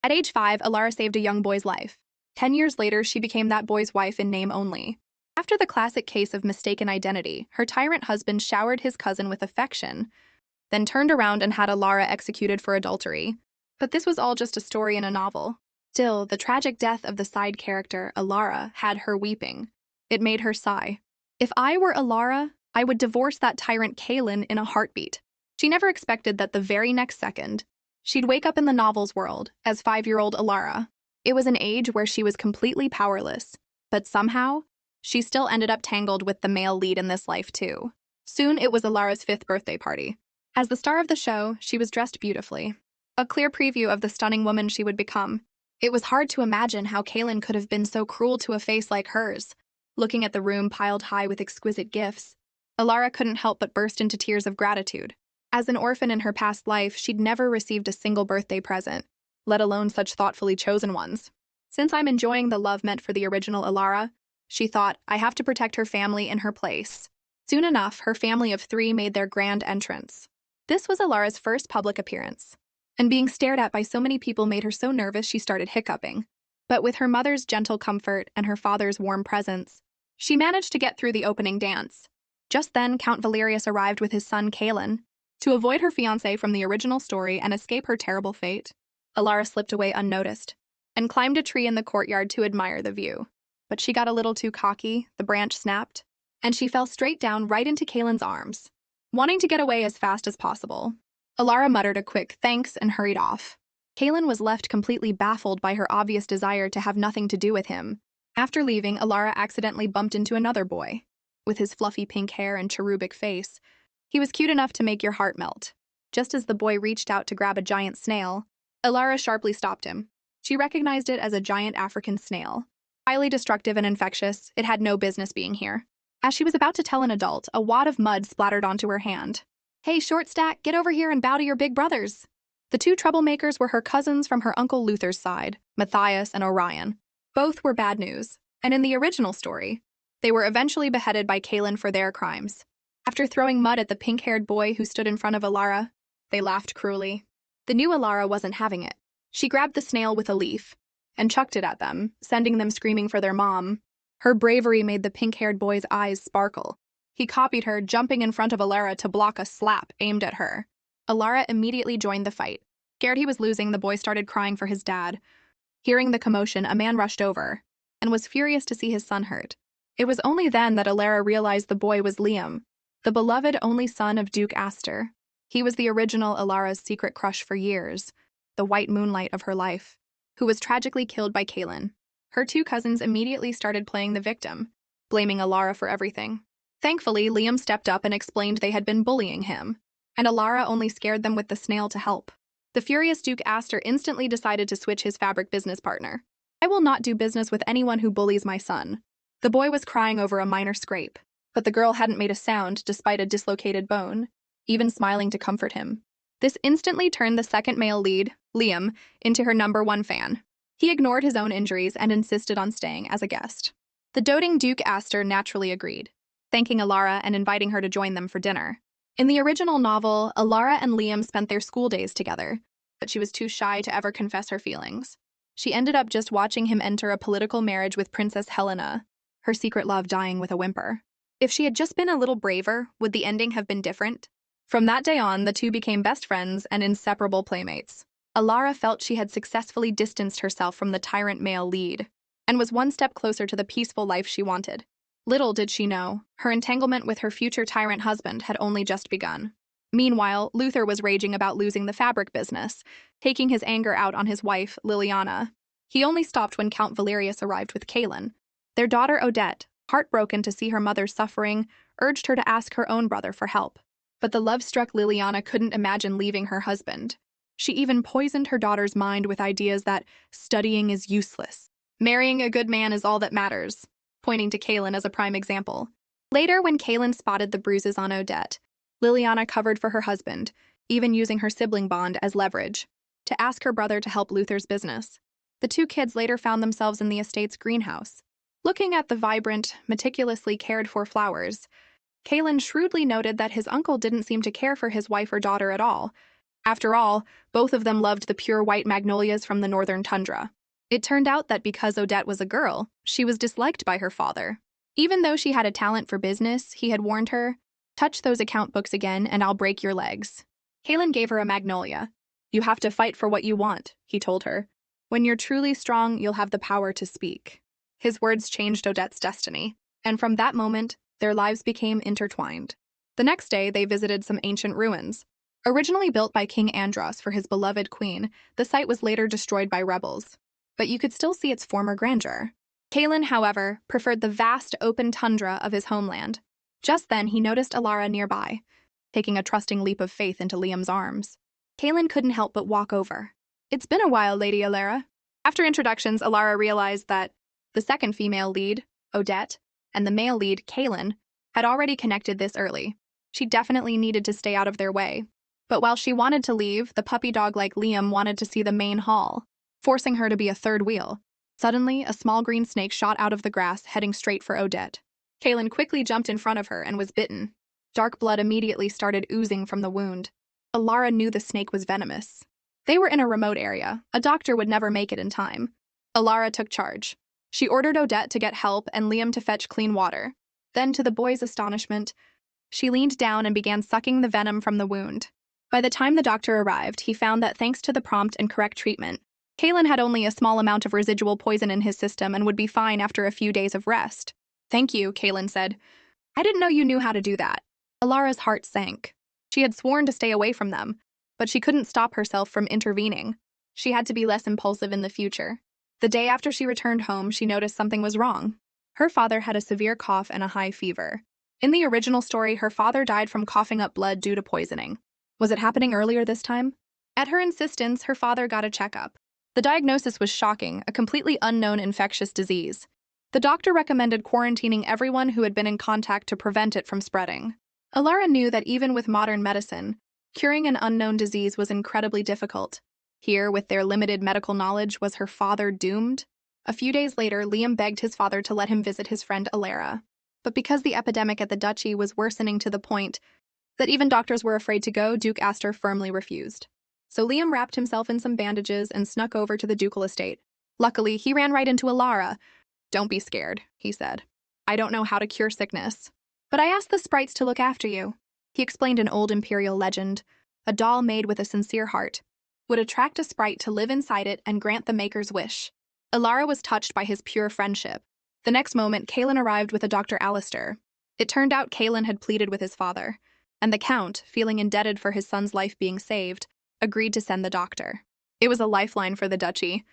At age 5, Alara saved a young boy's life. 10 years later, she became that boy's wife in name only. After the classic case of mistaken identity, her tyrant husband showered his cousin with affection, then turned around and had Alara executed for adultery. But this was all just a story in a novel. Still, the tragic death of the side character, Alara, had her weeping. It made her sigh. If I were Alara, I would divorce that tyrant Kaylin in a heartbeat. She never expected that the very next second, she'd wake up in the novel's world as 5-year-old Alara. It was an age where she was completely powerless, but somehow, she still ended up tangled with the male lead in this life too. Soon it was Alara's 5th birthday party. As the star of the show, she was dressed beautifully. A clear preview of the stunning woman she would become. It was hard to imagine how Kaylin could have been so cruel to a face like hers. Looking at the room piled high with exquisite gifts, Alara couldn't help but burst into tears of gratitude. As an orphan in her past life, she'd never received a single birthday present, let alone such thoughtfully chosen ones. Since I'm enjoying the love meant for the original Alara, she thought, I have to protect her family in her place. Soon enough, her family of 3 made their grand entrance. This was Alara's first public appearance, and being stared at by so many people made her so nervous she started hiccuping. But with her mother's gentle comfort and her father's warm presence, she managed to get through the opening dance. Just then, Count Valerius arrived with his son Kaylin. To avoid her fiancé from the original story and escape her terrible fate, Alara slipped away unnoticed and climbed a tree in the courtyard to admire the view. But she got a little too cocky, the branch snapped, and she fell straight down right into Kaylin's arms. Wanting to get away as fast as possible, Alara muttered a quick thanks and hurried off. Kaylin was left completely baffled by her obvious desire to have nothing to do with him. After leaving, Alara accidentally bumped into another boy. With his fluffy pink hair and cherubic face, he was cute enough to make your heart melt. Just as the boy reached out to grab a giant snail, Alara sharply stopped him. She recognized it as a giant African snail. Highly destructive and infectious, it had no business being here. As she was about to tell an adult, a wad of mud splattered onto her hand. Hey, short stack, get over here and bow to your big brothers. The 2 troublemakers were her cousins from her uncle Luther's side, Matthias and Orion. Both were bad news, and in the original story, they were eventually beheaded by Kaylin for their crimes. After throwing mud at the pink-haired boy who stood in front of Alara, they laughed cruelly. The new Alara wasn't having it. She grabbed the snail with a leaf and chucked it at them, sending them screaming for their mom. Her bravery made the pink-haired boy's eyes sparkle. He copied her, jumping in front of Alara to block a slap aimed at her. Alara immediately joined the fight. Scared he was losing, the boy started crying for his dad. Hearing the commotion, a man rushed over and was furious to see his son hurt. It was only then that Alara realized the boy was Liam, the beloved only son of Duke Astor. He was the original Alara's secret crush for years, the white moonlight of her life, who was tragically killed by Kaylin. Her 2 cousins immediately started playing the victim, blaming Alara for everything. Thankfully, Liam stepped up and explained they had been bullying him, and Alara only scared them with the snail to help. The furious Duke Astor instantly decided to switch his fabric business partner. I will not do business with anyone who bullies my son. The boy was crying over a minor scrape, but the girl hadn't made a sound despite a dislocated bone, even smiling to comfort him. This instantly turned the second male lead, Liam, into her #1 fan. He ignored his own injuries and insisted on staying as a guest. The doting Duke Astor naturally agreed, thanking Alara and inviting her to join them for dinner. In the original novel, Alara and Liam spent their school days together, but she was too shy to ever confess her feelings. She ended up just watching him enter a political marriage with Princess Helena, her secret love dying with a whimper. If she had just been a little braver, would the ending have been different? From that day on, the 2 became best friends and inseparable playmates. Alara felt she had successfully distanced herself from the tyrant male lead, and was one step closer to the peaceful life she wanted. Little did she know, her entanglement with her future tyrant husband had only just begun. Meanwhile, Luther was raging about losing the fabric business, taking his anger out on his wife, Liliana. He only stopped when Count Valerius arrived with Kaylin. Their daughter Odette, heartbroken to see her mother suffering, urged her to ask her own brother for help. But the love-struck Liliana couldn't imagine leaving her husband. She even poisoned her daughter's mind with ideas that studying is useless. Marrying a good man is all that matters, pointing to Kaylin as a prime example. Later, when Kaylin spotted the bruises on Odette, Liliana covered for her husband, even using her sibling bond as leverage, to ask her brother to help Luther's business. The 2 kids later found themselves in the estate's greenhouse. Looking at the vibrant, meticulously cared-for flowers, Kaylin shrewdly noted that his uncle didn't seem to care for his wife or daughter at all. After all, both of them loved the pure white magnolias from the northern tundra. It turned out that because Odette was a girl, she was disliked by her father. Even though she had a talent for business, he had warned her, "Touch those account books again and I'll break your legs." Kaylin gave her a magnolia. "You have to fight for what you want," he told her. "When you're truly strong, you'll have the power to speak." His words changed Odette's destiny, and from that moment, their lives became intertwined. The next day, they visited some ancient ruins. Originally built by King Andros for his beloved queen, the site was later destroyed by rebels. But you could still see its former grandeur. Kaylin, however, preferred the vast open tundra of his homeland. Just then, he noticed Alara nearby, taking a trusting leap of faith into Liam's arms. Kaylin couldn't help but walk over. "It's been a while, Lady Alara." After introductions, Alara realized that the second female lead, Odette, and the male lead, Kaylin, had already connected this early. She definitely needed to stay out of their way. But while she wanted to leave, the puppy dog like Liam wanted to see the main hall, forcing her to be a third wheel. Suddenly, a small green snake shot out of the grass, heading straight for Odette. Kaylin quickly jumped in front of her and was bitten. Dark blood immediately started oozing from the wound. Alara knew the snake was venomous. They were in a remote area. A doctor would never make it in time. Alara took charge. She ordered Odette to get help and Liam to fetch clean water. Then, to the boy's astonishment, she leaned down and began sucking the venom from the wound. By the time the doctor arrived, he found that thanks to the prompt and correct treatment, Kaylin had only a small amount of residual poison in his system and would be fine after a few days of rest. "Thank you," Kaylin said. "I didn't know you knew how to do that." Alara's heart sank. She had sworn to stay away from them, but she couldn't stop herself from intervening. She had to be less impulsive in the future. The day after she returned home, she noticed something was wrong. Her father had a severe cough and a high fever. In the original story, her father died from coughing up blood due to poisoning. Was it happening earlier this time? At her insistence, her father got a checkup. The diagnosis was shocking, a completely unknown infectious disease. The doctor recommended quarantining everyone who had been in contact to prevent it from spreading. Alara knew that even with modern medicine, curing an unknown disease was incredibly difficult. Here, with their limited medical knowledge, was her father doomed? A few days later, Liam begged his father to let him visit his friend Alara. But because the epidemic at the duchy was worsening to the point that even doctors were afraid to go, Duke Astor firmly refused. So Liam wrapped himself in some bandages and snuck over to the ducal estate. Luckily, he ran right into Alara. "Don't be scared," he said. "I don't know how to cure sickness, but I asked the sprites to look after you." He explained an old imperial legend. A doll made with a sincere heart would attract a sprite to live inside it and grant the maker's wish. Alara was touched by his pure friendship. The next moment, Kaylin arrived with a Dr. Alistair. It turned out Kaylin had pleaded with his father, and the Count, feeling indebted for his son's life being saved, agreed to send the doctor. It was a lifeline for the duchy.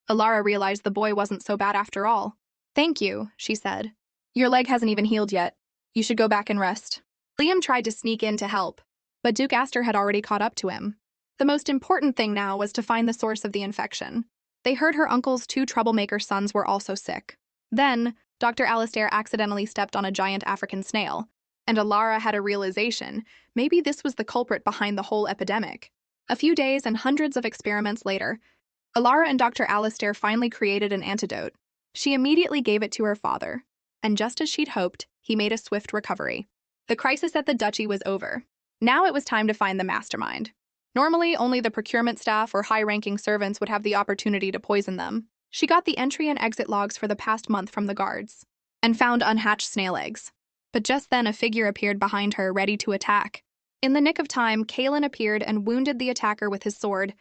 Alara realized the boy wasn't so bad after all. "Thank you," she said. "Your leg hasn't even healed yet. You should go back and rest." Liam tried to sneak in to help, but Duke Astor had already caught up to him. The most important thing now was to find the source of the infection. They heard her uncle's 2 troublemaker sons were also sick. Then, Dr. Alistair accidentally stepped on a giant African snail, and Alara had a realization. Maybe this was the culprit behind the whole epidemic. A few days and hundreds of experiments later, Alara and Dr. Alistair finally created an antidote. She immediately gave it to her father, and just as she'd hoped, he made a swift recovery. The crisis at the duchy was over. Now it was time to find the mastermind. Normally, only the procurement staff or high-ranking servants would have the opportunity to poison them. She got the entry and exit logs for the past month from the guards, and found unhatched snail eggs. But just then a figure appeared behind her, ready to attack. In the nick of time, Kaylin appeared and wounded the attacker with his sword,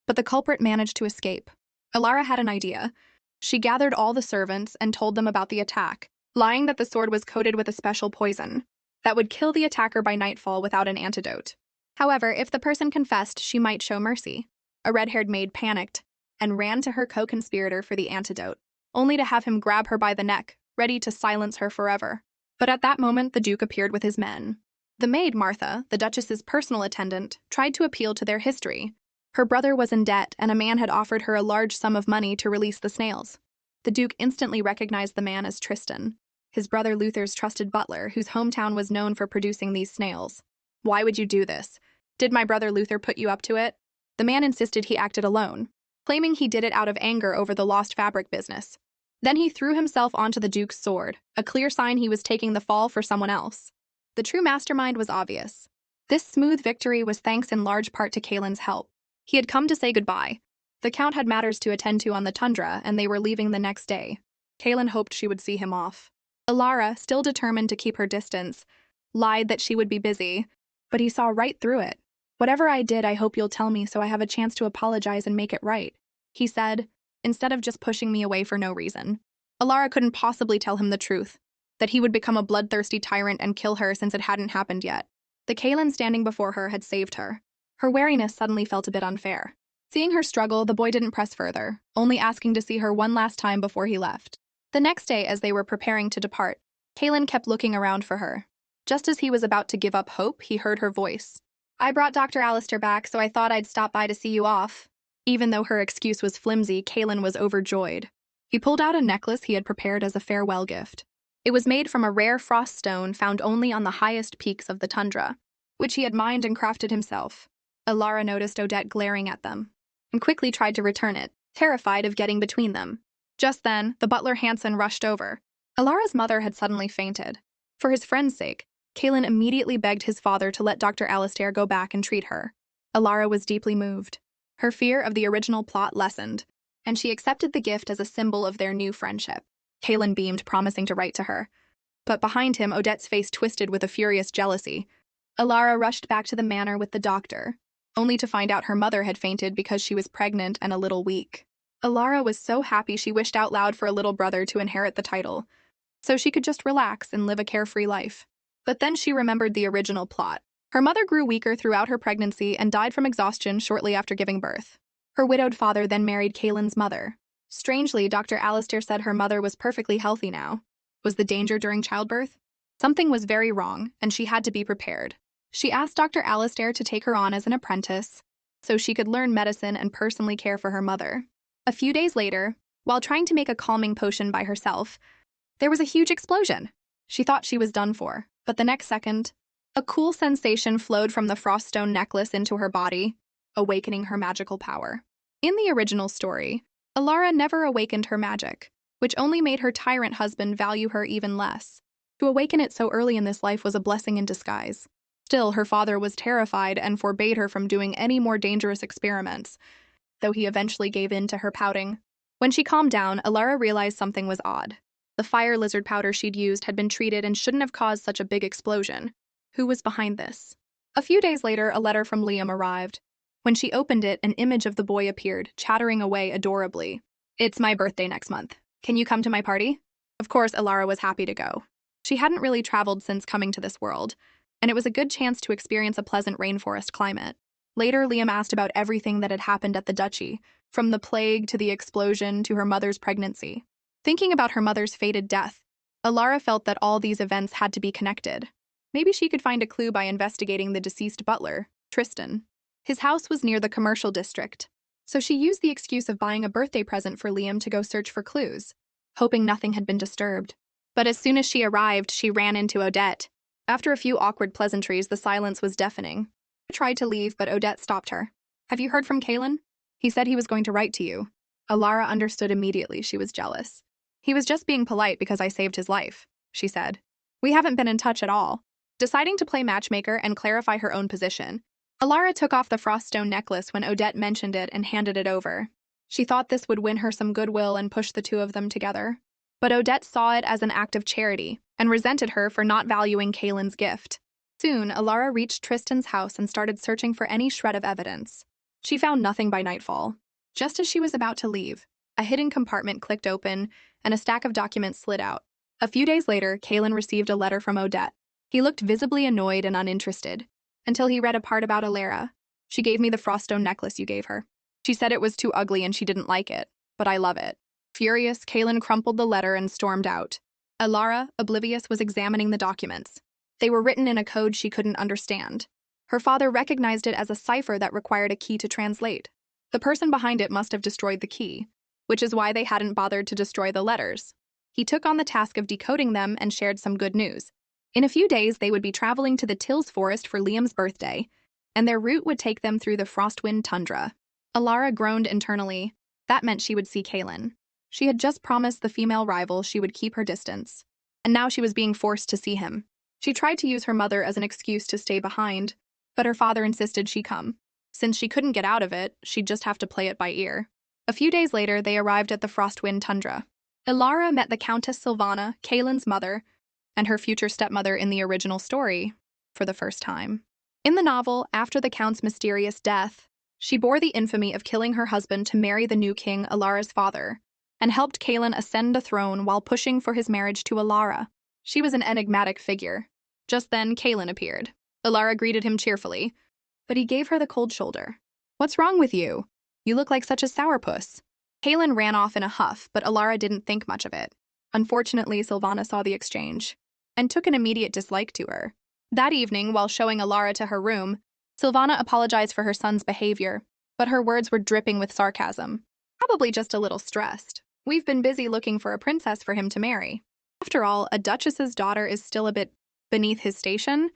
but the culprit managed to escape. Alara had an idea. She gathered all the servants and told them about the attack, lying that the sword was coated with a special poison that would kill the attacker by nightfall without an antidote. However, if the person confessed, she might show mercy. A red-haired maid panicked and ran to her co-conspirator for the antidote, only to have him grab her by the neck, ready to silence her forever. But at that moment, the Duke appeared with his men. The maid, Martha, the Duchess's personal attendant, tried to appeal to their history. Her brother was in debt, and a man had offered her a large sum of money to release the snails. The Duke instantly recognized the man as Tristan, his brother Luther's trusted butler, whose hometown was known for producing these snails. "Why would you do this? Did my brother Luther put you up to it?" The man insisted he acted alone, claiming he did it out of anger over the lost fabric business. Then he threw himself onto the Duke's sword, a clear sign he was taking the fall for someone else. The true mastermind was obvious. This smooth victory was thanks in large part to Kalen's help. He had come to say goodbye. The Count had matters to attend to on the tundra, and they were leaving the next day. Kalen hoped she would see him off. Alara, still determined to keep her distance, lied that she would be busy, but he saw right through it. "Whatever I did, I hope you'll tell me so I have a chance to apologize and make it right," he said, instead of just pushing me away for no reason. Alara couldn't possibly tell him the truth, that he would become a bloodthirsty tyrant and kill her since it hadn't happened yet. The Kalen standing before her had saved her. Her wariness suddenly felt a bit unfair. Seeing her struggle, the boy didn't press further, only asking to see her one last time before he left. The next day, as they were preparing to depart, Kalen kept looking around for her. Just as he was about to give up hope, he heard her voice. "I brought Dr. Alistair back, so I thought I'd stop by to see you off." Even though her excuse was flimsy, Kalen was overjoyed. He pulled out a necklace he had prepared as a farewell gift. It was made from a rare frost stone found only on the highest peaks of the tundra, which he had mined and crafted himself. Alara noticed Odette glaring at them, and quickly tried to return it, terrified of getting between them. Just then, the butler Hansen rushed over. Alara's mother had suddenly fainted. For his friend's sake, Kalen immediately begged his father to let Dr. Alistair go back and treat her. Alara was deeply moved. Her fear of the original plot lessened, and she accepted the gift as a symbol of their new friendship. Kalen beamed, promising to write to her. But behind him, Odette's face twisted with a furious jealousy. Alara rushed back to the manor with the doctor, only to find out her mother had fainted because she was pregnant and a little weak. Alara was so happy she wished out loud for a little brother to inherit the title, so she could just relax and live a carefree life. But then she remembered the original plot. Her mother grew weaker throughout her pregnancy and died from exhaustion shortly after giving birth. Her widowed father then married Kalen's mother. Strangely, Dr. Alistair said her mother was perfectly healthy now. Was the danger during childbirth? Something was very wrong, and she had to be prepared. She asked Dr. Alistair to take her on as an apprentice, so she could learn medicine and personally care for her mother. A few days later, while trying to make a calming potion by herself, there was a huge explosion. She thought she was done for, but the next second, a cool sensation flowed from the froststone necklace into her body, awakening her magical power. In the original story, Alara never awakened her magic, which only made her tyrant husband value her even less. To awaken it so early in this life was a blessing in disguise. Still, her father was terrified and forbade her from doing any more dangerous experiments, though he eventually gave in to her pouting. When she calmed down, Alara realized something was odd. The fire lizard powder she'd used had been treated and shouldn't have caused such a big explosion. Who was behind this? A few days later, a letter from Liam arrived. When she opened it, an image of the boy appeared, chattering away adorably. "It's my birthday next month. Can you come to my party?" Of course, Alara was happy to go. She hadn't really traveled since coming to this world, and it was a good chance to experience a pleasant rainforest climate. Later, Liam asked about everything that had happened at the duchy, from the plague to the explosion to her mother's pregnancy. Thinking about her mother's fated death, Alara felt that all these events had to be connected. Maybe she could find a clue by investigating the deceased butler, Tristan. His house was near the commercial district, so she used the excuse of buying a birthday present for Liam to go search for clues, hoping nothing had been disturbed. But as soon as she arrived, she ran into Odette. After a few awkward pleasantries, the silence was deafening. She tried to leave, but Odette stopped her. "Have you heard from Kalen? He said he was going to write to you." Alara understood immediately she was jealous. "He was just being polite because I saved his life," she said. "We haven't been in touch at all." Deciding to play matchmaker and clarify her own position, Alara took off the froststone necklace when Odette mentioned it and handed it over. She thought this would win her some goodwill and push the two of them together. But Odette saw it as an act of charity and resented her for not valuing Kalen's gift. Soon, Alara reached Tristan's house and started searching for any shred of evidence. She found nothing by nightfall. Just as she was about to leave, a hidden compartment clicked open and a stack of documents slid out. A few days later, Kalen received a letter from Odette. He looked visibly annoyed and uninterested, until he read a part about Alara. "She gave me the froststone necklace you gave her. She said it was too ugly and she didn't like it, but I love it." Furious, Kalen crumpled the letter and stormed out. Alara, oblivious, was examining the documents. They were written in a code she couldn't understand. Her father recognized it as a cipher that required a key to translate. The person behind it must have destroyed the key, which is why they hadn't bothered to destroy the letters. He took on the task of decoding them and shared some good news. In a few days, they would be traveling to the Tills Forest for Liam's birthday, and their route would take them through the Frostwind tundra. Alara groaned internally. That meant she would see Kalen. She had just promised the female rival she would keep her distance, and now she was being forced to see him. She tried to use her mother as an excuse to stay behind, but her father insisted she come. Since she couldn't get out of it, she'd just have to play it by ear. A few days later, they arrived at the Frostwind tundra. Ilara met the Countess Sylvana, Kaylin's mother, and her future stepmother in the original story, for the first time. In the novel, after the Count's mysterious death, she bore the infamy of killing her husband to marry the new king, Ilara's father, and helped Kaylin ascend the throne while pushing for his marriage to Ilara. She was an enigmatic figure. Just then, Kaylin appeared. Ilara greeted him cheerfully, but he gave her the cold shoulder. "What's wrong with you? You look like such a sourpuss." Kaylin ran off in a huff, but Ilara didn't think much of it. Unfortunately, Sylvana saw the exchange and took an immediate dislike to her. That evening, while showing Ilara to her room, Sylvana apologized for her son's behavior, but her words were dripping with sarcasm. "Probably just a little stressed. We've been busy looking for a princess for him to marry. After all, a duchess's daughter is still a bit beneath his station."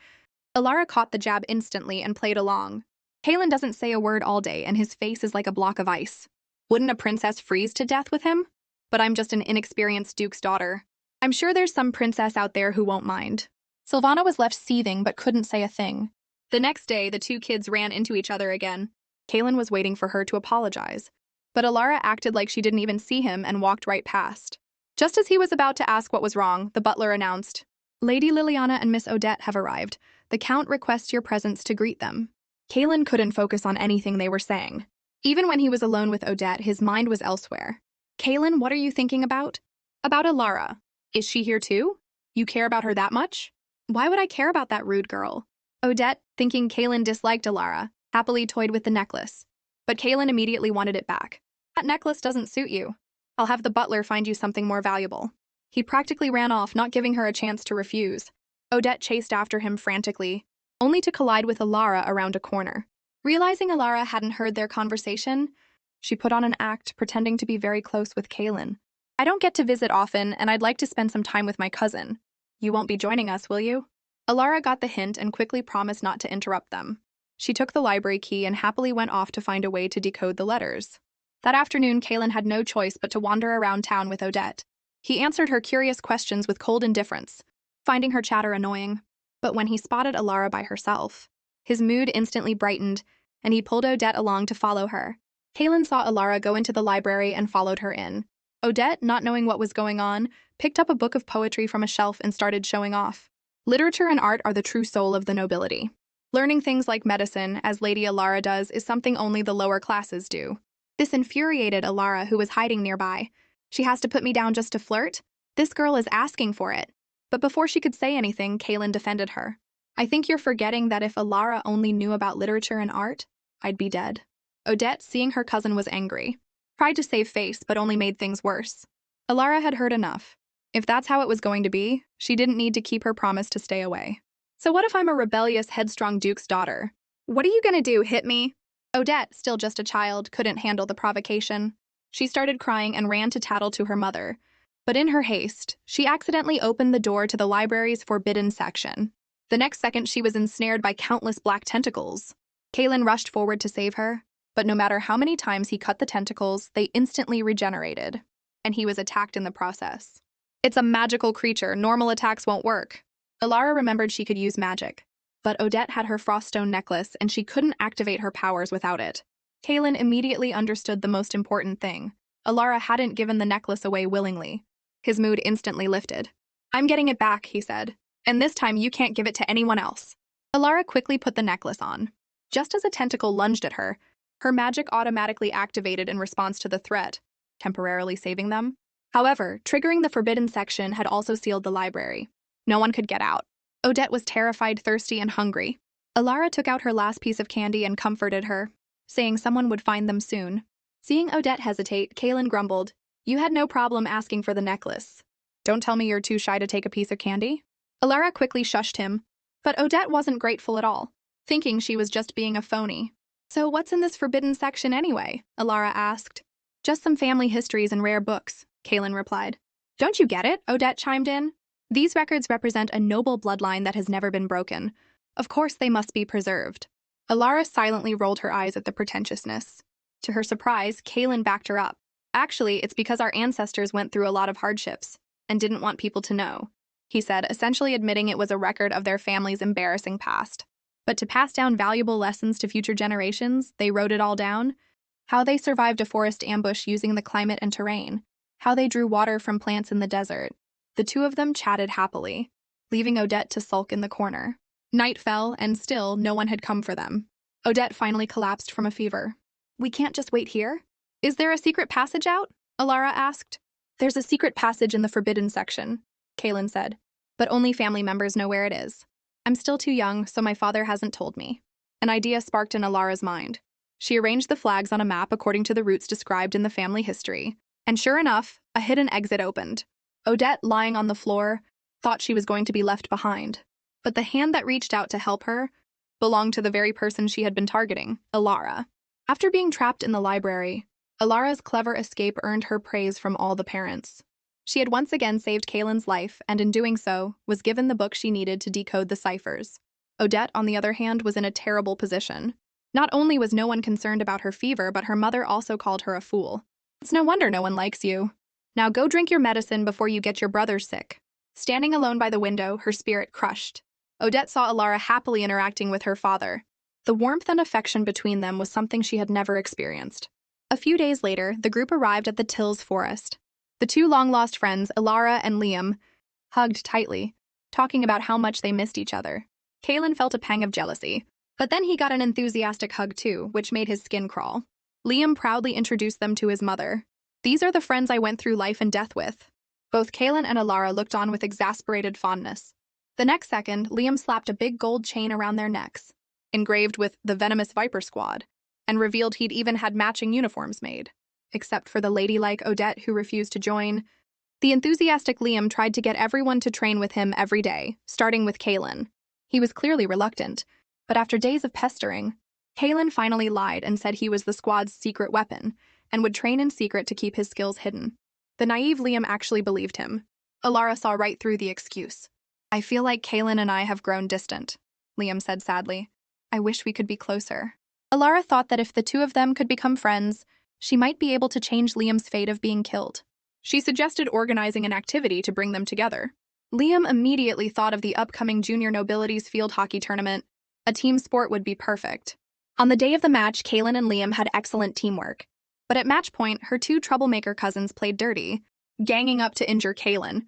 Ilara caught the jab instantly and played along. "Kaylin doesn't say a word all day, and his face is like a block of ice. Wouldn't a princess freeze to death with him? But I'm just an inexperienced duke's daughter. I'm sure there's some princess out there who won't mind." Sylvana was left seething but couldn't say a thing. The next day, the two kids ran into each other again. Kaylin was waiting for her to apologize, but Ilara acted like she didn't even see him and walked right past. Just as he was about to ask what was wrong, the butler announced, "Lady Liliana and Miss Odette have arrived. The Count requests your presence to greet them." Kaylin couldn't focus on anything they were saying. Even when he was alone with Odette, his mind was elsewhere. "Kaylin, what are you thinking about?" "About Ilara. Is she here too? You care about her that much?" "Why would I care about that rude girl?" Odette, thinking Kaylin disliked Ilara, happily toyed with the necklace. But Kaylin immediately wanted it back. "That necklace doesn't suit you. I'll have the butler find you something more valuable." He practically ran off, not giving her a chance to refuse. Odette chased after him frantically, only to collide with Ilara around a corner. Realizing Ilara hadn't heard their conversation, she put on an act pretending to be very close with Kaylin. "I don't get to visit often, and I'd like to spend some time with my cousin. You won't be joining us, will you?" Ilara got the hint and quickly promised not to interrupt them. She took the library key and happily went off to find a way to decode the letters. That afternoon, Kaylin had no choice but to wander around town with Odette. He answered her curious questions with cold indifference, finding her chatter annoying. But when he spotted Ilara by herself, his mood instantly brightened, and he pulled Odette along to follow her. Kaylin saw Ilara go into the library and followed her in. Odette, not knowing what was going on, picked up a book of poetry from a shelf and started showing off. Literature and art are the true soul of the nobility. Learning things like medicine, as Lady Ilara does, is something only the lower classes do. This infuriated Ilara, who was hiding nearby. "She has to put me down just to flirt? This girl is asking for it." But before she could say anything, Kaylin defended her. "I think you're forgetting that if Ilara only knew about literature and art, I'd be dead." Odette, seeing her cousin was angry, tried to save face but only made things worse. Ilara had heard enough. If that's how it was going to be, she didn't need to keep her promise to stay away. "So what if I'm a rebellious, headstrong duke's daughter? What are you gonna do, hit me?" Odette, still just a child, couldn't handle the provocation. She started crying and ran to tattle to her mother. But in her haste, she accidentally opened the door to the library's forbidden section. The next second, she was ensnared by countless black tentacles. Kaylin rushed forward to save her, but no matter how many times he cut the tentacles, they instantly regenerated, and he was attacked in the process. "It's a magical creature. Normal attacks won't work." Ilara remembered she could use magic, but Odette had her Froststone necklace, and she couldn't activate her powers without it. Kaylin immediately understood the most important thing. Ilara hadn't given the necklace away willingly. His mood instantly lifted. "I'm getting it back," he said, "and this time you can't give it to anyone else." Ilara quickly put the necklace on. Just as a tentacle lunged at her, her magic automatically activated in response to the threat, temporarily saving them. However, triggering the forbidden section had also sealed the library. No one could get out. Odette was terrified, thirsty, and hungry. Ilara took out her last piece of candy and comforted her, saying someone would find them soon. Seeing Odette hesitate, Kaylin grumbled, "You had no problem asking for the necklace. Don't tell me you're too shy to take a piece of candy?" Ilara quickly shushed him, but Odette wasn't grateful at all, thinking she was just being a phony. "So what's in this forbidden section anyway?" Ilara asked. "Just some family histories and rare books," Kaylin replied. "Don't you get it?" Odette chimed in. "These records represent a noble bloodline that has never been broken. Of course they must be preserved." Ilara silently rolled her eyes at the pretentiousness. To her surprise, Kaylin backed her up. "Actually, it's because our ancestors went through a lot of hardships and didn't want people to know," he said, essentially admitting it was a record of their family's embarrassing past. But to pass down valuable lessons to future generations, they wrote it all down. How they survived a forest ambush using the climate and terrain. How they drew water from plants in the desert. The two of them chatted happily, leaving Odette to sulk in the corner. Night fell, and still no one had come for them. Odette finally collapsed from a fever. "We can't just wait here? Is there a secret passage out?" Alara asked. "There's a secret passage in the forbidden section," Kaylin said. "But only family members know where it is. I'm still too young, so my father hasn't told me." An idea sparked in Alara's mind. She arranged the flags on a map according to the routes described in the family history. And sure enough, a hidden exit opened. Odette, lying on the floor, thought she was going to be left behind. But the hand that reached out to help her belonged to the very person she had been targeting, Alara. After being trapped in the library, Alara's clever escape earned her praise from all the parents. She had once again saved Kaylin's life, and in doing so, was given the book she needed to decode the ciphers. Odette, on the other hand, was in a terrible position. Not only was no one concerned about her fever, but her mother also called her a fool. "It's no wonder no one likes you. Now go drink your medicine before you get your brothers sick." Standing alone by the window, her spirit crushed, Odette saw Alara happily interacting with her father. The warmth and affection between them was something she had never experienced. A few days later, the group arrived at the Tills forest. The two long-lost friends, Alara and Liam, hugged tightly, talking about how much they missed each other. Kaylin felt a pang of jealousy, but then he got an enthusiastic hug too, which made his skin crawl. Liam proudly introduced them to his mother. "These are the friends I went through life and death with." Both Kaylin and Alara looked on with exasperated fondness. The next second, Liam slapped a big gold chain around their necks, engraved with the Venomous Viper Squad, and revealed he'd even had matching uniforms made. Except for the ladylike Odette, who refused to join. The enthusiastic Liam tried to get everyone to train with him every day, starting with Kaylin. He was clearly reluctant, but after days of pestering, Kaylin finally lied and said he was the squad's secret weapon and would train in secret to keep his skills hidden. The naive Liam actually believed him. Alara saw right through the excuse. "I feel like Kaylin and I have grown distant," Liam said sadly. "I wish we could be closer." Alara thought that if the two of them could become friends, she might be able to change Liam's fate of being killed. She suggested organizing an activity to bring them together. Liam immediately thought of the upcoming Junior Nobilities field hockey tournament. A team sport would be perfect. On the day of the match, Kaylin and Liam had excellent teamwork. But at match point, her two troublemaker cousins played dirty, ganging up to injure Kaylin,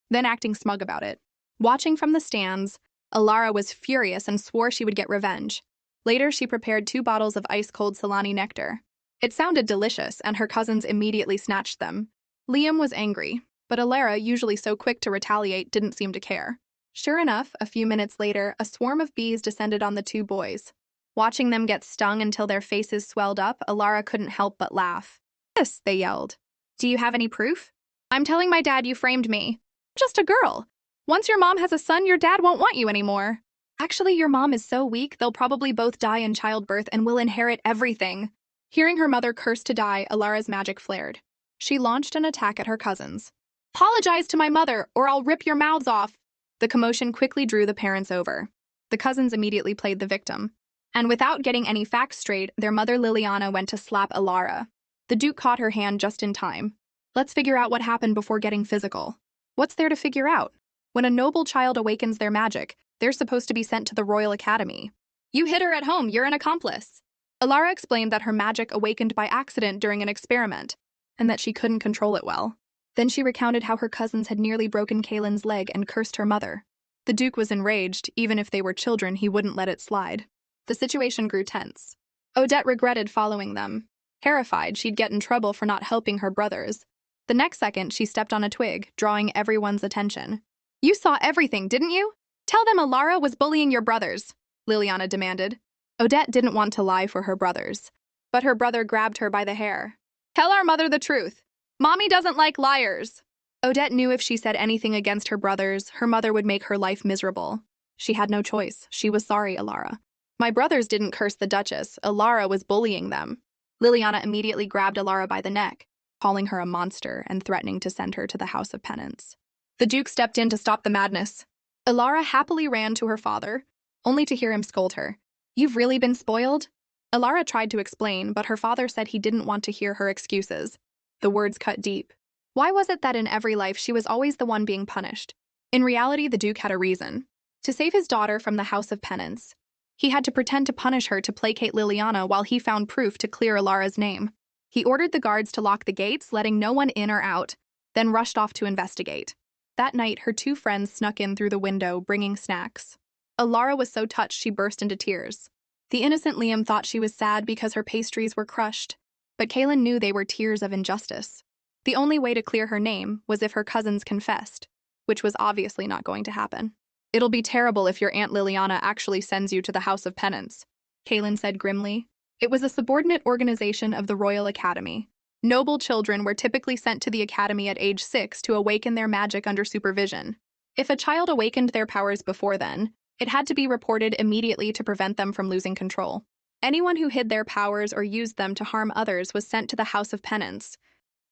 then acting smug about it. Watching from the stands, Alara was furious and swore she would get revenge. Later, she prepared 2 bottles of ice-cold Solani nectar. It sounded delicious, and her cousins immediately snatched them. Liam was angry, but Alara, usually so quick to retaliate, didn't seem to care. Sure enough, a few minutes later, a swarm of bees descended on the two boys. Watching them get stung until their faces swelled up, Alara couldn't help but laugh. "Yes," they yelled. "Do you have any proof?" "I'm telling my dad you framed me." "Just a girl. Once your mom has a son, your dad won't want you anymore." "Actually, your mom is so weak, they'll probably both die in childbirth and will inherit everything." Hearing her mother curse to die, Alara's magic flared. She launched an attack at her cousins. "Apologize to my mother, or I'll rip your mouths off." The commotion quickly drew the parents over. The cousins immediately played the victim. And without getting any facts straight, their mother Liliana went to slap Alara. The Duke caught her hand just in time. "Let's figure out what happened before getting physical." "What's there to figure out? When a noble child awakens their magic, they're supposed to be sent to the Royal Academy." "You hid her at home, you're an accomplice." Alara explained that her magic awakened by accident during an experiment, and that she couldn't control it well. Then she recounted how her cousins had nearly broken Kaylin's leg and cursed her mother. The Duke was enraged. Even if they were children, he wouldn't let it slide. The situation grew tense. Odette regretted following them. Terrified she'd get in trouble for not helping her brothers. The next second, she stepped on a twig, drawing everyone's attention. "You saw everything, didn't you? Tell them Alara was bullying your brothers," Liliana demanded. Odette didn't want to lie for her brothers, but her brother grabbed her by the hair. "Tell our mother the truth. Mommy doesn't like liars." Odette knew if she said anything against her brothers, her mother would make her life miserable. She had no choice. She was sorry, Alara. "My brothers didn't curse the Duchess. Alara was bullying them." Liliana immediately grabbed Alara by the neck, calling her a monster and threatening to send her to the House of Penance. The Duke stepped in to stop the madness. Alara happily ran to her father, only to hear him scold her. "You've really been spoiled?" Alara tried to explain, but her father said he didn't want to hear her excuses. The words cut deep. Why was it that in every life she was always the one being punished? In reality, the Duke had a reason. To save his daughter from the House of Penance, He had to pretend to punish her to placate Liliana while he found proof to clear Alara's name. He ordered the guards to lock the gates, letting no one in or out, then rushed off to investigate. That night, her two friends snuck in through the window, bringing snacks. Alara was so touched she burst into tears. The innocent Liam thought she was sad because her pastries were crushed, but Kaylin knew they were tears of injustice. The only way to clear her name was if her cousins confessed, which was obviously not going to happen. "It'll be terrible if your Aunt Liliana actually sends you to the House of Penance," Kaylin said grimly. It was a subordinate organization of the Royal Academy. Noble children were typically sent to the academy at age 6 to awaken their magic under supervision. If a child awakened their powers before then, it had to be reported immediately to prevent them from losing control. Anyone who hid their powers or used them to harm others was sent to the House of Penance,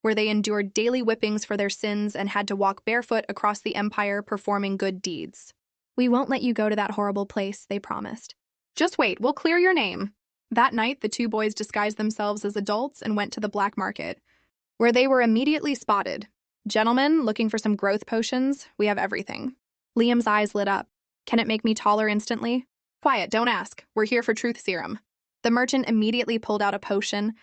where they endured daily whippings for their sins and had to walk barefoot across the empire performing good deeds. "We won't let you go to that horrible place," they promised. "Just wait, we'll clear your name." That night, the two boys disguised themselves as adults and went to the black market, where they were immediately spotted. "Gentlemen, looking for some growth potions? We have everything." Liam's eyes lit up. "Can it make me taller instantly?" "Quiet, don't ask. We're here for truth serum." The merchant immediately pulled out a potion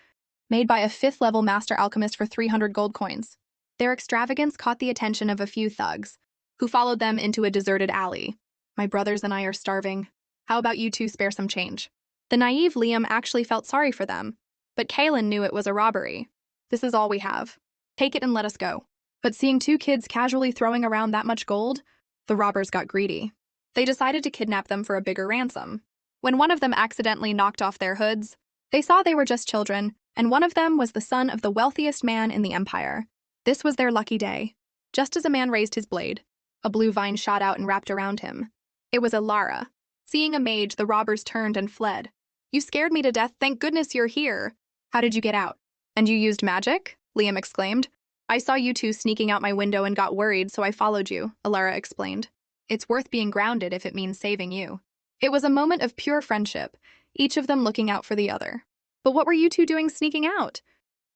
made by a 5th-level master alchemist for 300 gold coins. Their extravagance caught the attention of a few thugs, who followed them into a deserted alley. "My brothers and I are starving. How about you two spare some change?" The naive Liam actually felt sorry for them, but Kaylin knew it was a robbery. "This is all we have. Take it and let us go." But seeing two kids casually throwing around that much gold, the robbers got greedy. They decided to kidnap them for a bigger ransom. When one of them accidentally knocked off their hoods, they saw they were just children, and one of them was the son of the wealthiest man in the empire. This was their lucky day. Just as a man raised his blade, a blue vine shot out and wrapped around him. It was Alara. Seeing a mage, the robbers turned and fled. "You scared me to death, thank goodness you're here." "How did you get out?" "And you used magic?" Liam exclaimed. "I saw you two sneaking out my window and got worried, so I followed you," Alara explained. "It's worth being grounded if it means saving you." It was a moment of pure friendship, each of them looking out for the other. "But what were you two doing sneaking out?"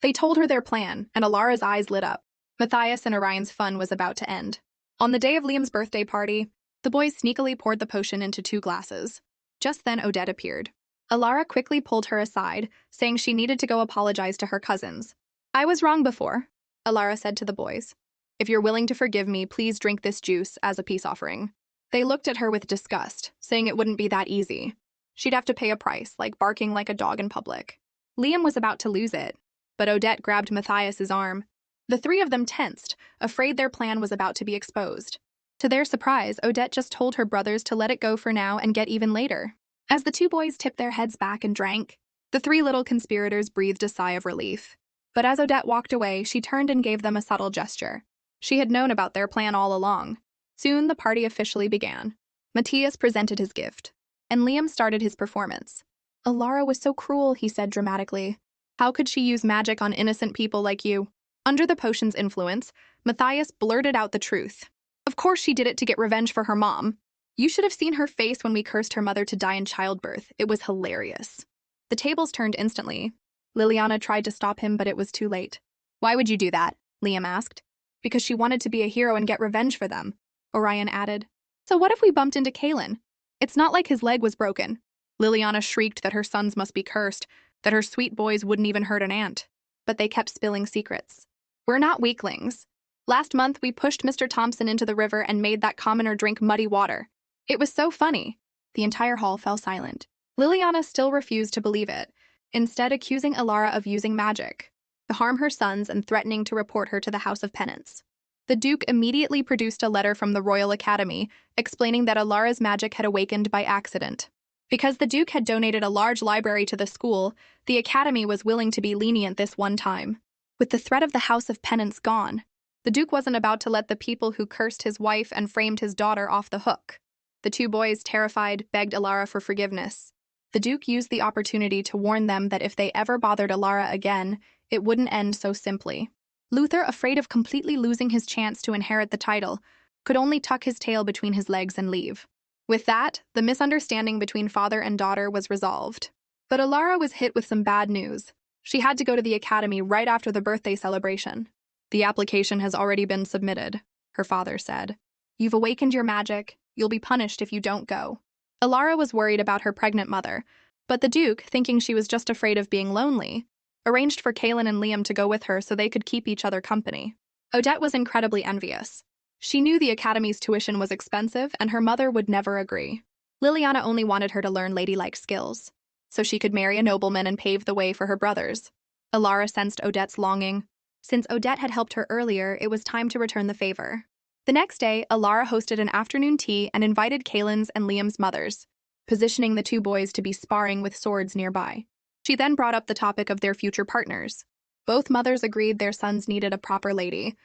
They told her their plan, and Alara's eyes lit up. Matthias and Orion's fun was about to end. On the day of Liam's birthday party, the boys sneakily poured the potion into 2 glasses. Just then Odette appeared. Alara quickly pulled her aside, saying she needed to go apologize to her cousins. "I was wrong before," Alara said to the boys. "If you're willing to forgive me, please drink this juice as a peace offering." They looked at her with disgust, saying it wouldn't be that easy. She'd have to pay a price, like barking like a dog in public. Liam was about to lose it, but Odette grabbed Matthias's arm. The 3 of them tensed, afraid their plan was about to be exposed. To their surprise, Odette just told her brothers to let it go for now and get even later. As the 2 boys tipped their heads back and drank, the 3 little conspirators breathed a sigh of relief. But as Odette walked away, she turned and gave them a subtle gesture. She had known about their plan all along. Soon the party officially began. Matthias presented his gift, and Liam started his performance. "Alara was so cruel," he said dramatically. "How could she use magic on innocent people like you?" Under the potion's influence, Matthias blurted out the truth. "Of course she did it to get revenge for her mom. You should have seen her face when we cursed her mother to die in childbirth. It was hilarious." The tables turned instantly. Liliana tried to stop him, but it was too late. "Why would you do that?" Liam asked. "Because she wanted to be a hero and get revenge for them," Orion added. "So what if we bumped into Kaylin? It's not like his leg was broken." Liliana shrieked that her sons must be cursed, that her sweet boys wouldn't even hurt an ant. But they kept spilling secrets. "We're not weaklings. Last month we pushed Mr. Thompson into the river and made that commoner drink muddy water. It was so funny." The entire hall fell silent. Liliana still refused to believe it, instead accusing Alara of using magic to harm her sons and threatening to report her to the House of Penance. The Duke immediately produced a letter from the Royal Academy explaining that Alara's magic had awakened by accident. Because the Duke had donated a large library to the school, the Academy was willing to be lenient this one time. With the threat of the House of Penance gone, the Duke wasn't about to let the people who cursed his wife and framed his daughter off the hook. The 2 boys, terrified, begged Alara for forgiveness. The Duke used the opportunity to warn them that if they ever bothered Alara again, it wouldn't end so simply. Luther, afraid of completely losing his chance to inherit the title, could only tuck his tail between his legs and leave. With that, the misunderstanding between father and daughter was resolved. But Alara was hit with some bad news. She had to go to the academy right after the birthday celebration. "The application has already been submitted," her father said. "You've awakened your magic. You'll be punished if you don't go." Alara was worried about her pregnant mother, but the Duke, thinking she was just afraid of being lonely, arranged for Kaylin and Liam to go with her so they could keep each other company. Odette was incredibly envious. She knew the academy's tuition was expensive and her mother would never agree. Liliana only wanted her to learn ladylike skills, so she could marry a nobleman and pave the way for her brothers. Alara sensed Odette's longing. Since Odette had helped her earlier, it was time to return the favor. The next day, Alara hosted an afternoon tea and invited Kaylin's and Liam's mothers, positioning the two boys to be sparring with swords nearby. She then brought up the topic of their future partners. Both mothers agreed their sons needed a proper lady,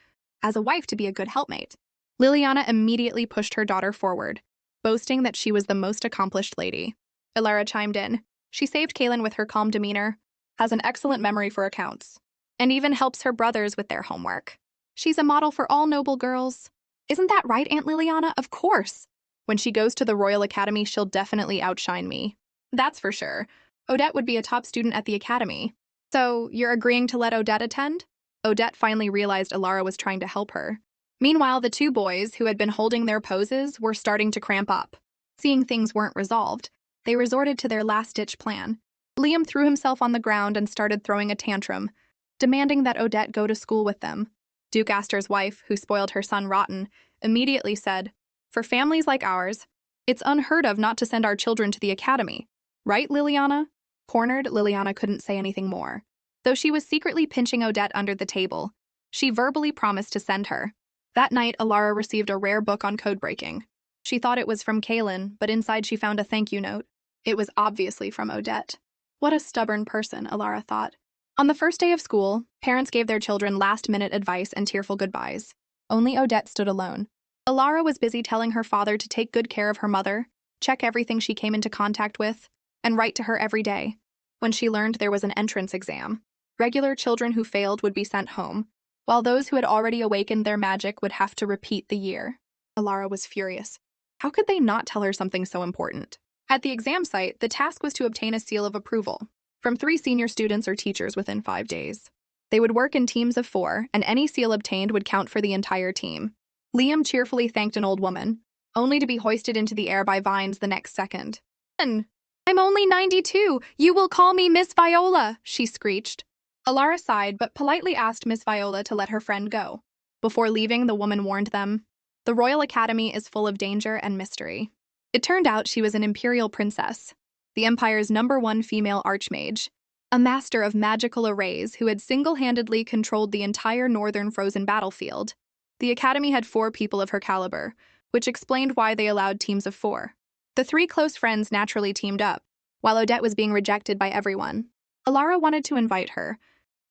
as a wife to be a good helpmate. Liliana immediately pushed her daughter forward, boasting that she was the most accomplished lady. Alara chimed in. She saved Kaylin with her calm demeanor, has an excellent memory for accounts, and even helps her brothers with their homework. She's a model for all noble girls. Isn't that right, Aunt Liliana? Of course. When she goes to the Royal Academy, she'll definitely outshine me. That's for sure. Odette would be a top student at the academy. So, you're agreeing to let Odette attend? Odette finally realized Alara was trying to help her. Meanwhile, the two boys, who had been holding their poses, were starting to cramp up. Seeing things weren't resolved, they resorted to their last-ditch plan. Liam threw himself on the ground and started throwing a tantrum, demanding that Odette go to school with them. Duke Astor's wife, who spoiled her son rotten, immediately said, "For families like ours, it's unheard of not to send our children to the academy. Right, Liliana?" Cornered, Liliana couldn't say anything more. Though she was secretly pinching Odette under the table, she verbally promised to send her. That night, Alara received a rare book on code-breaking. She thought it was from Kaylin, but inside she found a thank-you note. It was obviously from Odette. What a stubborn person, Alara thought. On the first day of school, parents gave their children last-minute advice and tearful goodbyes. Only Odette stood alone. Alara was busy telling her father to take good care of her mother, check everything she came into contact with, and write to her every day. When she learned there was an entrance exam, regular children who failed would be sent home, while those who had already awakened their magic would have to repeat the year. Alara was furious. How could they not tell her something so important? At the exam site, the task was to obtain a seal of approval from 3 senior students or teachers within 5 days. They would work in teams of 4, and any seal obtained would count for the entire team. Liam cheerfully thanked an old woman, only to be hoisted into the air by vines the next second. "I'm only 92. You will call me Miss Viola," she screeched. Alara sighed but politely asked Miss Viola to let her friend go. Before leaving, the woman warned them, "The Royal Academy is full of danger and mystery." It turned out she was an imperial princess, the Empire's #1 female archmage, a master of magical arrays who had single-handedly controlled the entire northern frozen battlefield. The Academy had 4 people of her caliber, which explained why they allowed teams of 4. The 3 close friends naturally teamed up, while Odette was being rejected by everyone. Alara wanted to invite her,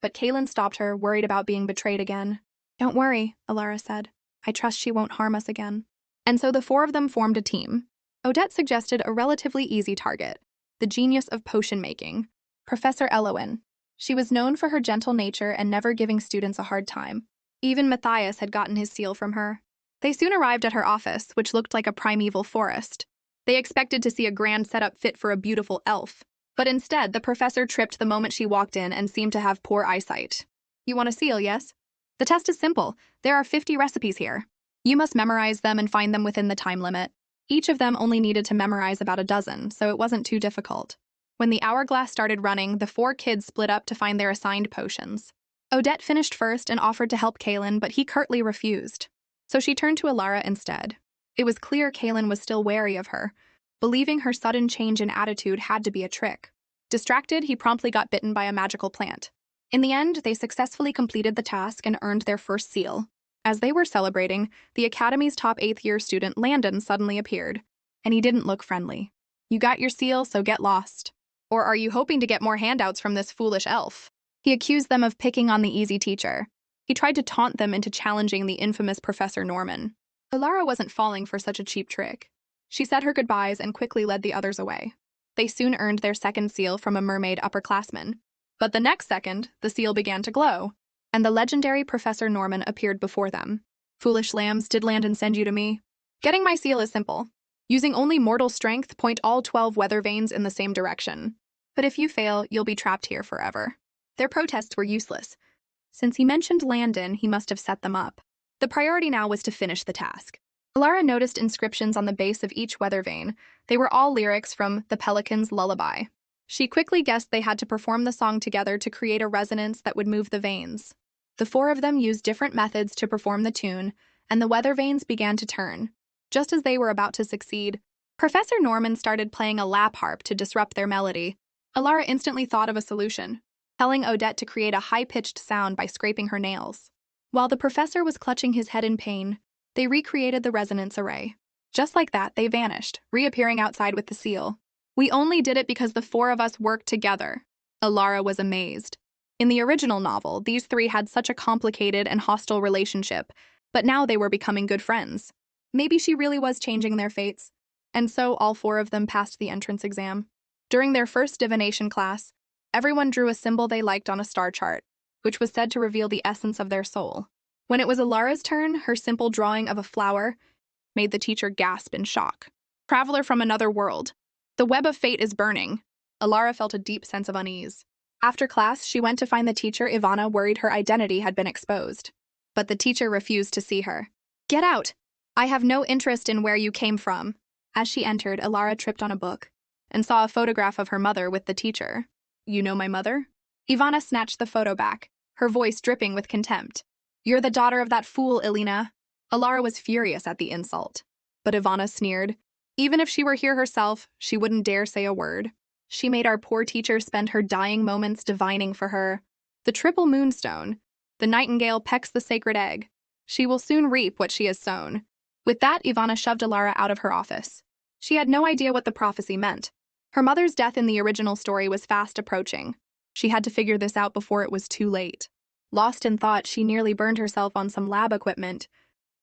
but Kaylin stopped her, worried about being betrayed again. "Don't worry," Alara said. "I trust she won't harm us again." And so the 4 of them formed a team. Odette suggested a relatively easy target, the genius of potion making, Professor Elowen. She was known for her gentle nature and never giving students a hard time. Even Matthias had gotten his seal from her. They soon arrived at her office, which looked like a primeval forest. They expected to see a grand setup fit for a beautiful elf, but instead the professor tripped the moment she walked in and seemed to have poor eyesight. "You want a seal, yes? The test is simple. There are 50 recipes here. You must memorize them and find them within the time limit." Each of them only needed to memorize about a dozen, so it wasn't too difficult. When the hourglass started running, the 4 kids split up to find their assigned potions. Odette finished first and offered to help Kaylin, but he curtly refused. So she turned to Alara instead. It was clear Kaylin was still wary of her, believing her sudden change in attitude had to be a trick. Distracted, he promptly got bitten by a magical plant. In the end, they successfully completed the task and earned their first seal. As they were celebrating, the Academy's top 8th-year student Landon suddenly appeared, and he didn't look friendly. "You got your seal, so get lost. Or are you hoping to get more handouts from this foolish elf?" He accused them of picking on the easy teacher. He tried to taunt them into challenging the infamous Professor Norman. Alara wasn't falling for such a cheap trick. She said her goodbyes and quickly led the others away. They soon earned their second seal from a mermaid upperclassman. But the next second, the seal began to glow, and the legendary Professor Norman appeared before them. "Foolish lambs, did Landon send you to me? Getting my seal is simple. Using only mortal strength, point all 12 weather vanes in the same direction. But if you fail, you'll be trapped here forever." Their protests were useless. Since he mentioned Landon, he must have set them up. The priority now was to finish the task. Alara noticed inscriptions on the base of each weather vane. They were all lyrics from The Pelican's Lullaby. She quickly guessed they had to perform the song together to create a resonance that would move the vanes. The four of them used different methods to perform the tune, and the weather vanes began to turn. Just as they were about to succeed, Professor Norman started playing a lap harp to disrupt their melody. Alara instantly thought of a solution, telling Odette to create a high-pitched sound by scraping her nails. While the professor was clutching his head in pain, they recreated the resonance array. Just like that, they vanished, reappearing outside with the seal. "We only did it because the four of us worked together." Alara was amazed. In the original novel, these three had such a complicated and hostile relationship, but now they were becoming good friends. Maybe she really was changing their fates. And so all four of them passed the entrance exam. During their first divination class, everyone drew a symbol they liked on a star chart, which was said to reveal the essence of their soul. When it was Alara's turn, her simple drawing of a flower made the teacher gasp in shock. "Traveler from another world. The web of fate is burning." Alara felt a deep sense of unease. After class, she went to find the teacher. Ivana, worried her identity had been exposed. But the teacher refused to see her. "Get out! I have no interest in where you came from." As she entered, Alara tripped on a book and saw a photograph of her mother with the teacher. "You know my mother?" Ivana snatched the photo back, her voice dripping with contempt. "You're the daughter of that fool, Elena." Alara was furious at the insult. But Ivana sneered. Even if she were here herself, she wouldn't dare say a word. "She made our poor teacher spend her dying moments divining for her. The triple moonstone. The nightingale pecks the sacred egg. She will soon reap what she has sown." With that, Ivana shoved Alara out of her office. She had no idea what the prophecy meant. Her mother's death in the original story was fast approaching. She had to figure this out before it was too late. Lost in thought, she nearly burned herself on some lab equipment.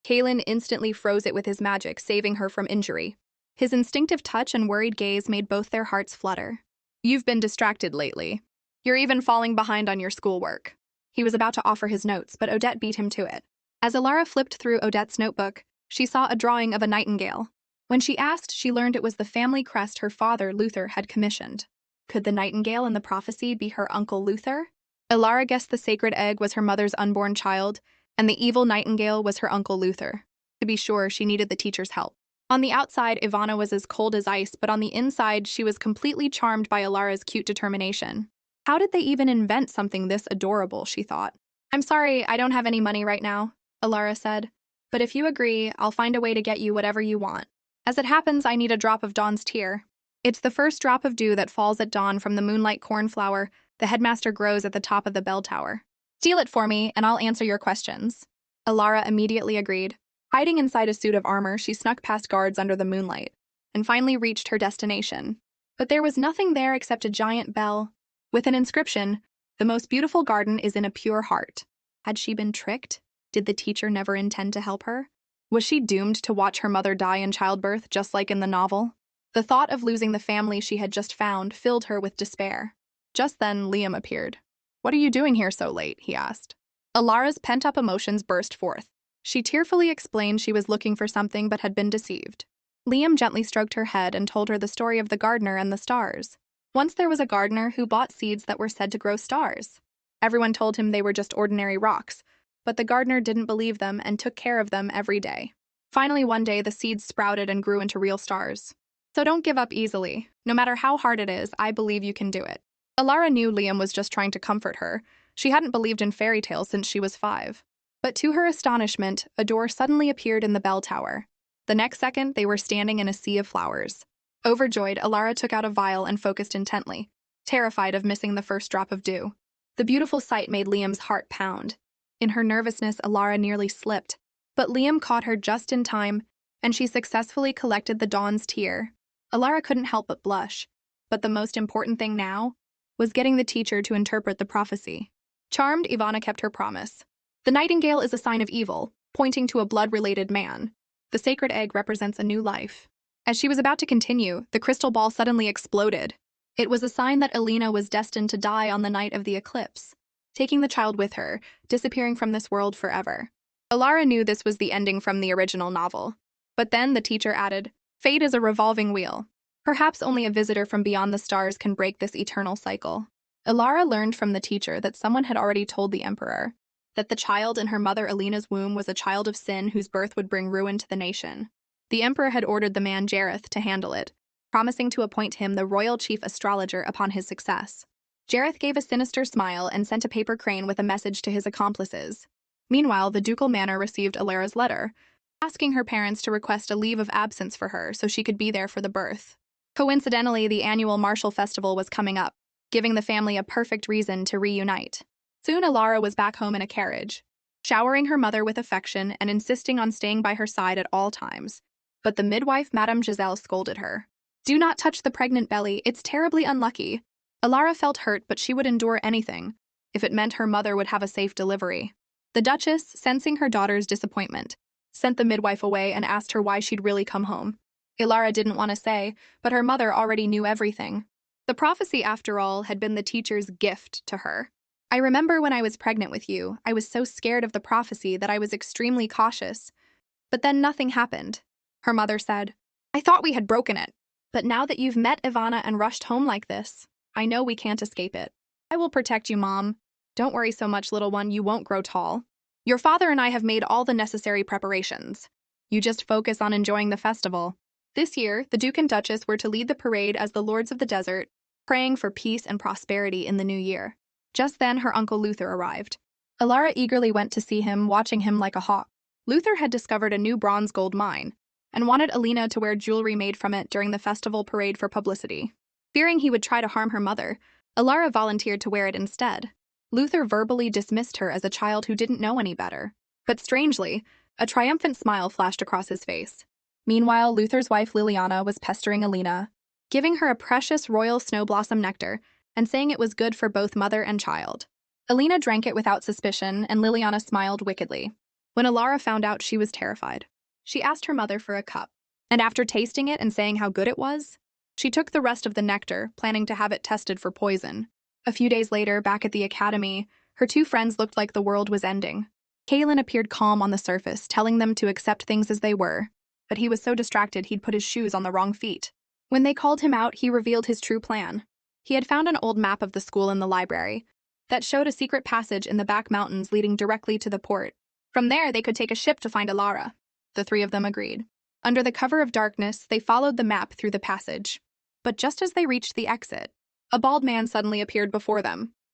Kalen instantly froze it with his magic, saving her from injury. His instinctive touch and worried gaze made both their hearts flutter. "You've been distracted lately. You're even falling behind on your schoolwork." He was about to offer his notes, but Odette beat him to it. As Alara flipped through Odette's notebook, she saw a drawing of a nightingale. When she asked, she learned it was the family crest her father, Luther, had commissioned. Could the nightingale in the prophecy be her uncle Luther? Alara guessed the sacred egg was her mother's unborn child, and the evil nightingale was her uncle Luther. To be sure, she needed the teacher's help. On the outside, Ivana was as cold as ice, but on the inside, she was completely charmed by Alara's cute determination. How did they even invent something this adorable, she thought. "I'm sorry, I don't have any money right now," Alara said. "But if you agree, I'll find a way to get you whatever you want. As it happens, I need a drop of dawn's tear. It's the first drop of dew that falls at dawn from the moonlight cornflower the headmaster grows at the top of the bell tower. Steal it for me, and I'll answer your questions." Alara immediately agreed. Hiding inside a suit of armor, she snuck past guards under the moonlight, and finally reached her destination. But there was nothing there except a giant bell, with an inscription, "The most beautiful garden is in a pure heart." Had she been tricked? Did the teacher never intend to help her? Was she doomed to watch her mother die in childbirth, just like in the novel? The thought of losing the family she had just found filled her with despair. Just then, Liam appeared. "What are you doing here so late?" he asked. Alara's pent-up emotions burst forth. She tearfully explained she was looking for something but had been deceived. Liam gently stroked her head and told her the story of the gardener and the stars. Once there was a gardener who bought seeds that were said to grow stars. Everyone told him they were just ordinary rocks, but the gardener didn't believe them and took care of them every day. Finally, one day, the seeds sprouted and grew into real stars. "So don't give up easily. No matter how hard it is, I believe you can do it." Alara knew Liam was just trying to comfort her. She hadn't believed in fairy tales since she was 5. But to her astonishment, a door suddenly appeared in the bell tower. The next second, they were standing in a sea of flowers. Overjoyed, Alara took out a vial and focused intently, terrified of missing the first drop of dew. The beautiful sight made Liam's heart pound. In her nervousness, Alara nearly slipped. But Liam caught her just in time, and she successfully collected the dawn's tear. Alara couldn't help but blush. But the most important thing now was getting the teacher to interpret the prophecy. Charmed, Ivana kept her promise. The nightingale is a sign of evil, pointing to a blood-related man. The sacred egg represents a new life. As she was about to continue, the crystal ball suddenly exploded. It was a sign that Elena was destined to die on the night of the eclipse, taking the child with her, disappearing from this world forever. Alara knew this was the ending from the original novel. But then the teacher added, "Fate is a revolving wheel. Perhaps only a visitor from beyond the stars can break this eternal cycle." Alara learned from the teacher that someone had already told the emperor. that the child in her mother Alina's womb was a child of sin whose birth would bring ruin to the nation. The emperor had ordered the man Jareth to handle it, promising to appoint him the royal chief astrologer upon his success. Jareth gave a sinister smile and sent a paper crane with a message to his accomplices. Meanwhile, the ducal manor received Alara's letter, asking her parents to request a leave of absence for her so she could be there for the birth. Coincidentally, the annual Martial Festival was coming up, giving the family a perfect reason to reunite. Soon Alara was back home in a carriage, showering her mother with affection and insisting on staying by her side at all times. But the midwife, Madame Giselle, scolded her. "Do not touch the pregnant belly, it's terribly unlucky." Alara felt hurt, but she would endure anything, if it meant her mother would have a safe delivery. The Duchess, sensing her daughter's disappointment, sent the midwife away and asked her why she'd really come home. Alara didn't want to say, but her mother already knew everything. The prophecy, after all, had been the teacher's gift to her. "I remember when I was pregnant with you, I was so scared of the prophecy that I was extremely cautious. But then nothing happened," her mother said. "I thought we had broken it. But now that you've met Ivana and rushed home like this, I know we can't escape it. I will protect you, Mom. Don't worry so much, little one, you won't grow tall. Your father and I have made all the necessary preparations. You just focus on enjoying the festival." This year, the Duke and Duchess were to lead the parade as the Lords of the Desert, praying for peace and prosperity in the new year. Just then, her uncle Luther arrived. Alara eagerly went to see him, watching him like a hawk. Luther had discovered a new bronze gold mine and wanted Alina to wear jewelry made from it during the festival parade for publicity. Fearing he would try to harm her mother, Alara volunteered to wear it instead. Luther verbally dismissed her as a child who didn't know any better. But strangely, a triumphant smile flashed across his face. Meanwhile, Luther's wife Liliana was pestering Alina, giving her a precious royal snow blossom nectar and saying it was good for both mother and child. Alina drank it without suspicion, and Liliana smiled wickedly. When Alara found out, she was terrified. She asked her mother for a cup, and after tasting it and saying how good it was, she took the rest of the nectar, planning to have it tested for poison. A few days later, back at the academy, her two friends looked like the world was ending. Kalen appeared calm on the surface, telling them to accept things as they were, but he was so distracted he'd put his shoes on the wrong feet. When they called him out, he revealed his true plan. He had found an old map of the school in the library that showed a secret passage in the back mountains leading directly to the port. From there, they could take a ship to find Alara. The three of them agreed. Under the cover of darkness, they followed the map through the passage. But just as they reached the exit, a bald man suddenly appeared before them.